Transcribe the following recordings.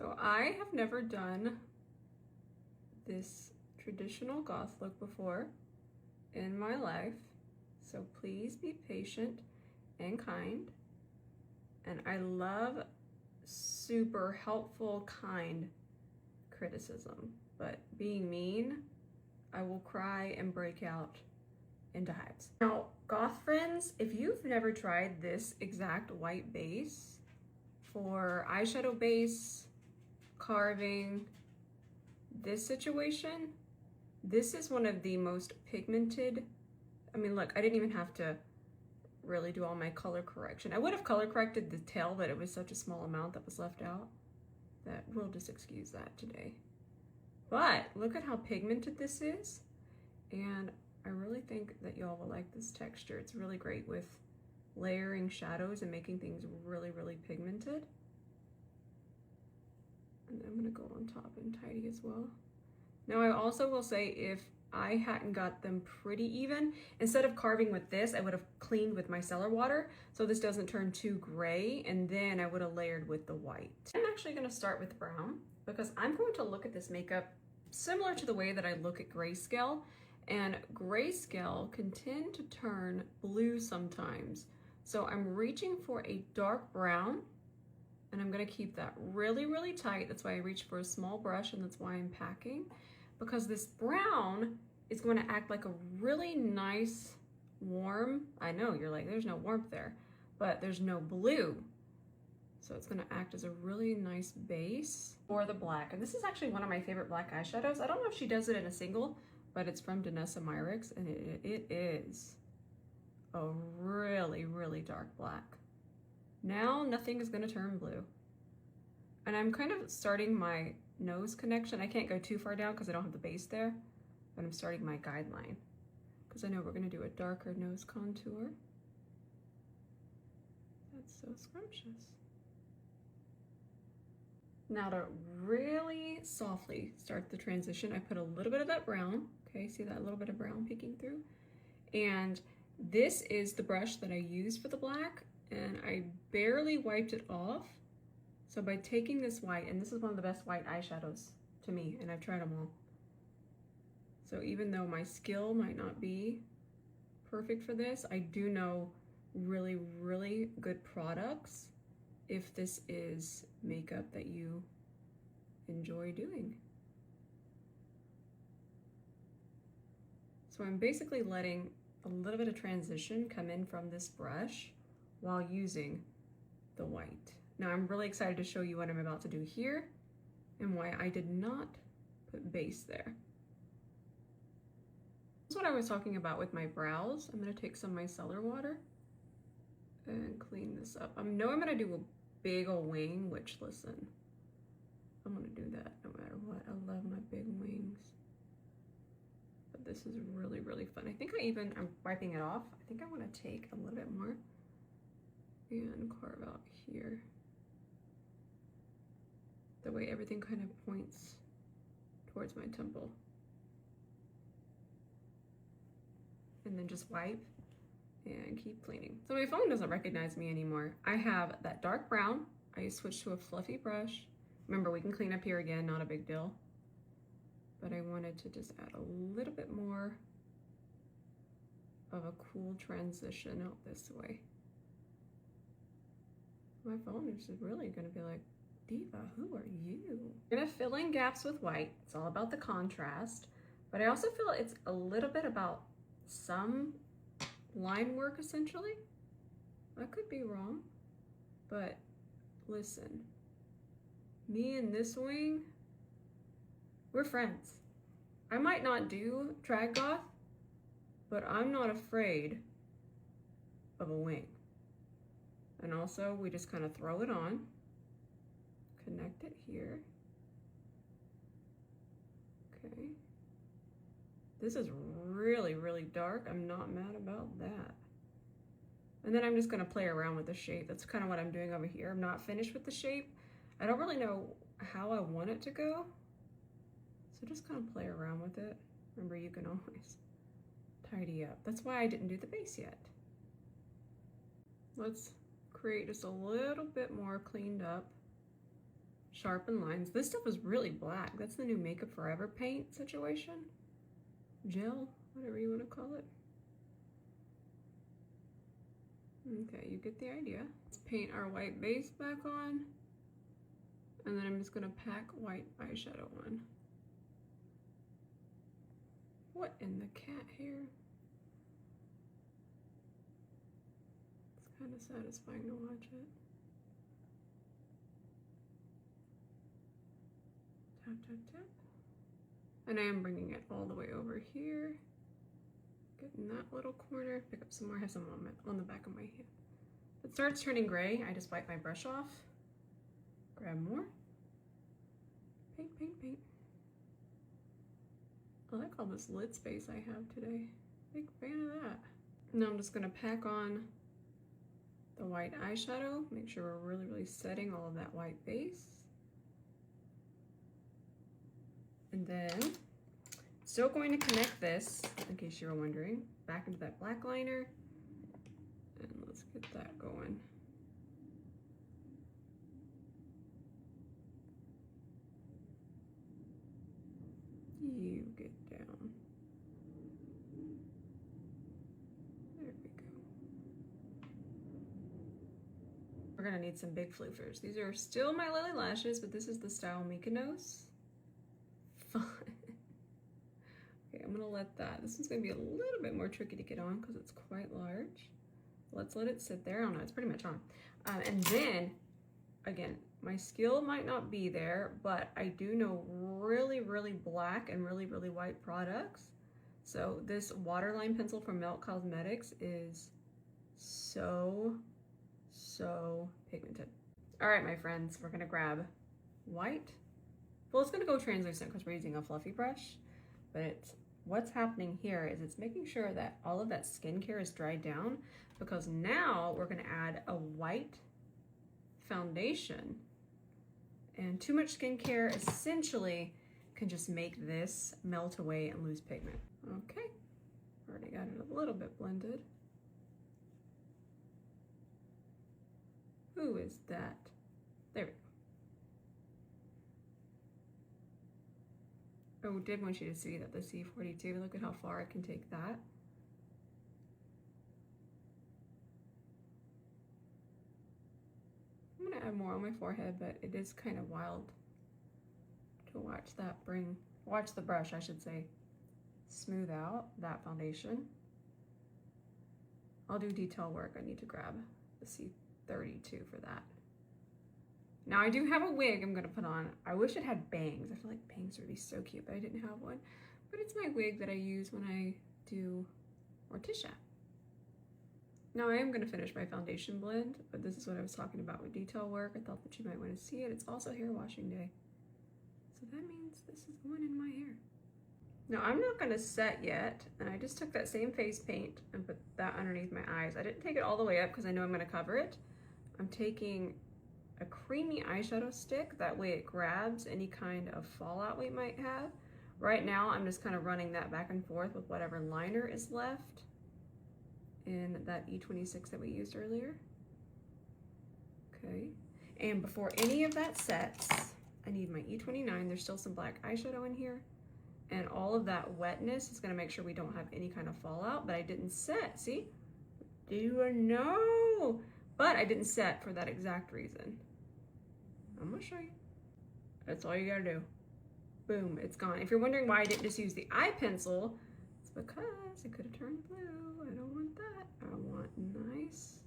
So I have never done this traditional goth look before in my life, so please be patient and kind. And I love super helpful, kind criticism, but being mean, I will cry and break out into hives. Now, goth friends, if you've never tried this exact white base for eyeshadow base, carving, this situation, this is one of the most pigmented. I mean, look, I didn't even have to really do all my color correction. I would have color corrected the tail, but it was such a small amount that was left out that we'll just excuse that today. But look at how pigmented this is. And I really think that y'all will like this texture. It's really great with layering shadows and making things really, really pigmented. And I'm gonna go on top and tidy as well. Now I also will say, if I hadn't got them pretty even, instead of carving with this, I would have cleaned with micellar water so this doesn't turn too gray, and then I would have layered with the white. I'm actually gonna start with brown because I'm going to look at this makeup similar to the way that I look at grayscale, and grayscale can tend to turn blue sometimes. So I'm reaching for a dark brown, and I'm gonna keep that really, really tight. That's why I reach for a small brush, and that's why I'm packing, because this brown is going to act like a really nice warm, I know you're like, there's no warmth there, but there's no blue. So it's going to act as a really nice base for the black. And this is actually one of my favorite black eyeshadows. I don't know if she does it in a single, but it's from 𝗕𝗘𝗧𝗬𝗓, and it is a really, really dark black. Now nothing is going to turn blue. And I'm kind of starting my nose connection. I can't go too far down because I don't have the base there, but I'm starting my guideline because I know we're going to do a darker nose contour. That's so scrumptious. Now to really softly start the transition, I put a little bit of that brown. Okay, see that little bit of brown peeking through? And this is the brush that I used for the black, and I barely wiped it off. So by taking this white, and this is one of the best white eyeshadows to me, and I've tried them all. So even though my skill might not be perfect for this, I do know really, really good products if this is makeup that you enjoy doing. So I'm basically letting a little bit of transition come in from this brush while using the white. Now I'm really excited to show you what I'm about to do here and why I did not put base there. That's what I was talking about with my brows. I'm gonna take some micellar water and clean this up. I know I'm gonna do a big old wing, which listen, I'm gonna do that no matter what. I love my big wings. But this is really, really fun. I think I'm wiping it off. I think I wanna take a little bit more and carve out here. The way everything kind of points towards my temple. And then just wipe and keep cleaning. So my phone doesn't recognize me anymore. I have that dark brown. I switched to a fluffy brush. Remember, we can clean up here again, not a big deal. But I wanted to just add a little bit more of a cool transition out this way. My phone is really gonna be like, Diva, who are you? I'm gonna fill in gaps with white. It's all about the contrast, but I also feel it's a little bit about some line work essentially. I could be wrong, but listen, me and this wing, we're friends. I might not do drag goth, but I'm not afraid of a wing. And also we just kind of throw it on. Connect it here. Okay. This is really, really dark. I'm not mad about that. And then I'm just gonna play around with the shape. That's kind of what I'm doing over here. I'm not finished with the shape. I don't really know how I want it to go. So just kind of play around with it. Remember, you can always tidy up. That's why I didn't do the base yet. Let's create just a little bit more cleaned up sharpen lines. This stuff is really black. That's the new Makeup Forever paint situation. Gel, whatever you want to call it. Okay, you get the idea. Let's paint our white base back on. And then I'm just gonna pack white eyeshadow on. What in the cat hair? It's kind of satisfying to watch it. Tap, tap, tap. And I am bringing it all the way over here. Get in that little corner. Pick up some more. I have some on the back of my hand. If it starts turning gray, I just wipe my brush off. Grab more. Paint, paint, paint. I like all this lid space I have today. Big fan of that. Now I'm just gonna pack on the white eyeshadow. Make sure we're really, really setting all of that white base. And then, still going to connect this, in case you were wondering, back into that black liner. And let's get that going. You get down. There we go. We're gonna need some big floofers. These are still my Lily lashes, but this is the style 𝗕𝗘𝗧𝗬𝗓. Fun. Okay, I'm gonna let that. This one's gonna be a little bit more tricky to get on because it's quite large. Let's let it sit there. I don't know, it's pretty much on. And then, again, my skill might not be there, but I do know really, really black and really, really white products. So this waterline pencil from Melt Cosmetics is so pigmented. All right, my friends, we're gonna grab white. Well, it's gonna go translucent because we're using a fluffy brush, but what's happening here is it's making sure that all of that skincare is dried down, because now we're gonna add a white foundation. And too much skincare essentially can just make this melt away and lose pigment. Okay, already got it a little bit blended. Who is that? There we go. Oh, did want you to see that the C42, look at how far I can take that. I'm gonna add more on my forehead, but it is kind of wild to watch that watch the brush, I should say, smooth out that foundation. I'll do detail work. I need to grab the C32 for that. Now I do have a wig I'm gonna put on. I wish it had bangs. I feel like bangs would be so cute, but I didn't have one. But it's my wig that I use when I do Morticia. Now I am gonna finish my foundation blend, but this is what I was talking about with detail work. I thought that you might wanna see it. It's also hair washing day. So that means this is going in my hair. Now I'm not gonna set yet, and I just took that same face paint and put that underneath my eyes. I didn't take it all the way up because I know I'm gonna cover it. I'm taking a creamy eyeshadow stick, that way it grabs any kind of fallout we might have. Right now I'm just kind of running that back and forth with whatever liner is left in that E26 that we used earlier. Okay, and before any of that sets, I need my E29. There's still some black eyeshadow in here, and all of that wetness is gonna make sure we don't have any kind of fallout, but I didn't set, see? Do you know? But I didn't set for that exact reason. I'm gonna show you. That's all you gotta do. Boom, it's gone. If you're wondering why I didn't just use the eye pencil, it's because it could have turned blue. I don't want that. I want nice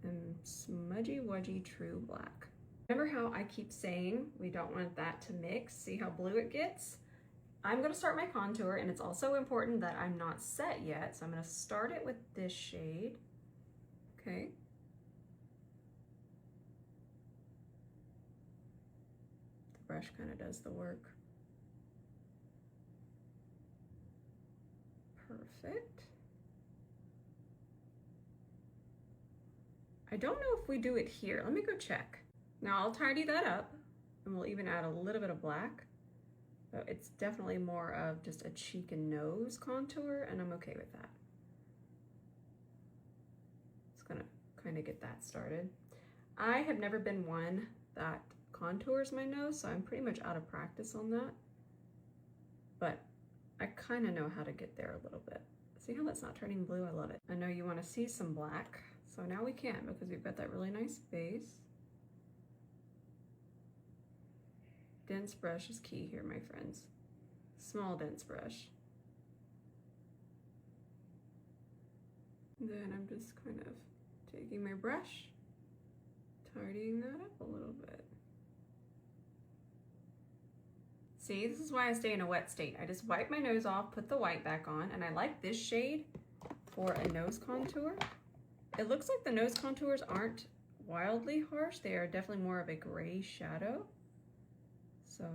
and smudgy wudgy true black. Remember how I keep saying we don't want that to mix? See how blue it gets? I'm gonna start my contour, and it's also important that I'm not set yet, so I'm gonna start it with this shade, okay? The brush kind of does the work. Perfect. I don't know if we do it here. Let me go check. Now I'll tidy that up, and we'll even add a little bit of black. So it's definitely more of just a cheek and nose contour, and I'm okay with that. Just gonna kind of get that started. I have never been one that contours my nose, so I'm pretty much out of practice on that. But I kind of know how to get there a little bit. See how that's not turning blue? I love it. I know you want to see some black, so now we can because we've got that really nice base. Dense brush is key here, my friends. Small dense brush. Then I'm just kind of taking my brush, tidying that up a little bit. See, this is why I stay in a wet state. I just wipe my nose off, put the white back on, and I like this shade for a nose contour. It looks like the nose contours aren't wildly harsh. They are definitely more of a gray shadow. So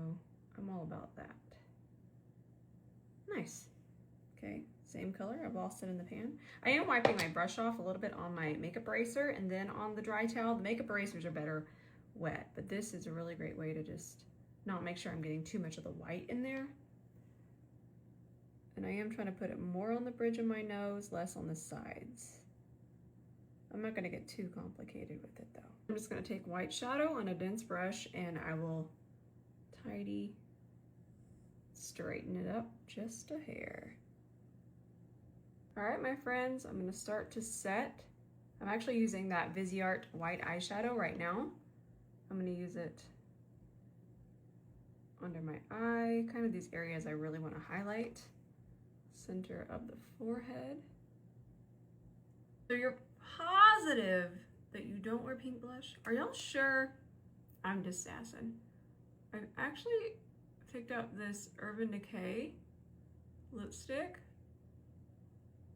I'm all about that. Nice. Okay, same color. I've lost it in the pan. I am wiping my brush off a little bit on my makeup eraser and then on the dry towel. The makeup erasers are better wet, but this is a really great way to just not make sure I'm getting too much of the white in there. And I am trying to put it more on the bridge of my nose, less on the sides. I'm not gonna get too complicated with it though. I'm just gonna take white shadow on a dense brush and I will tidy, straighten it up just a hair. All right, my friends, I'm gonna start to set. I'm actually using that Viseart white eyeshadow right now. I'm gonna use it under my eye, kind of these areas I really want to highlight. Center of the forehead. So you're positive that you don't wear pink blush? Are y'all sure? I'm just sassing. I've actually picked up this Urban Decay lipstick.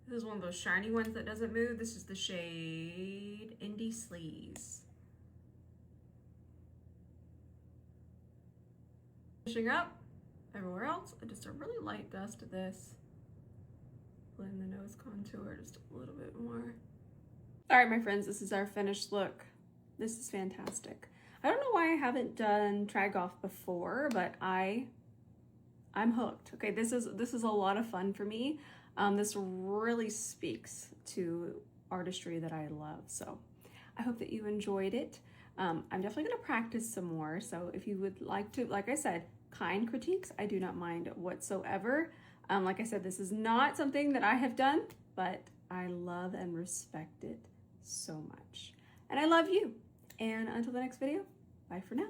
This is one of those shiny ones that doesn't move. This is the shade Indie Sleaze. Finishing up everywhere else, just a really light dust of this. Blend the nose contour just a little bit more. All right, my friends, this is our finished look. This is fantastic. I don't know why I haven't done drag off before, but I'm hooked. Okay, this is a lot of fun for me. This really speaks to artistry that I love. So I hope that you enjoyed it. I'm definitely gonna practice some more. So if you would like to, like I said, kind critiques, I do not mind whatsoever. Like I said, this is not something that I have done, but I love and respect it so much. And I love you. And until the next video, bye for now.